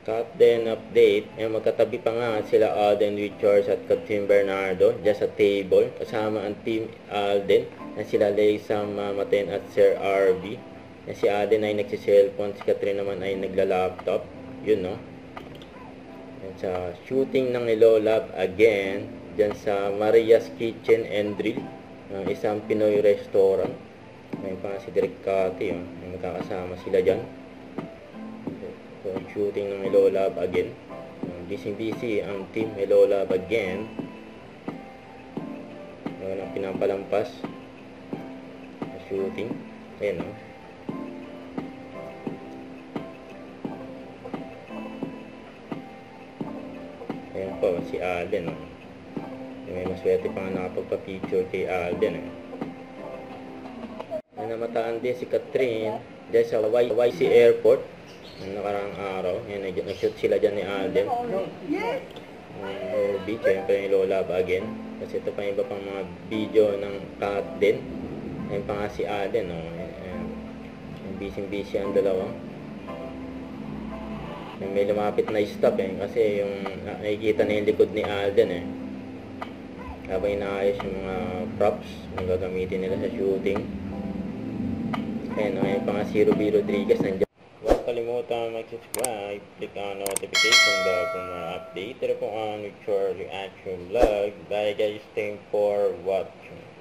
Cut then update. Magkatabi pa nga sila Alden Richards at Team Bernardo just sa table. Kasama ang Team Alden na sila Leysam Mamaten at Sir RB. Na si Alden ay nagsiselfone, si Catherine naman ay nagla-laptop. Yun, no? Yan sa shooting ng Hello Love again. Diyan sa Maria's Kitchen and Drill. Isang Pinoy restaurant. Ngayon pa si Direk Cathy. Magkakasama sila dyan. So, shooting ng Hello Love again. Busy ang team Hello Love again. Walang pinapalampas. Shooting. Ayan, no? Ayan po, si Alden, no? May maswerte pa nga nakapagpa-picture kay Alden, eh. Namataan din si Catherine dahil sa YC Airport ng nakarang araw. Yan, nag-shoot sila dyan ni Alden. Movie, syempre yung Lola ba again. Kasi ito pa iba pang mga video ng Kat din. Ayun pa nga si Alden, no? Busy ang dalawa. May lumapit na stop, eh. Kasi yung nakikita na yung likod ni Alden, eh. Habang inaayos yung mga props na gagamitin nila sa shooting. Ayun pa nga si Ruby Rodriguez nandiyan. Huwag kalimutan mag-subscribe, click on notification bell for more update. Ito po ang Richard Reaction Vlog. Bye guys, thanks for watching.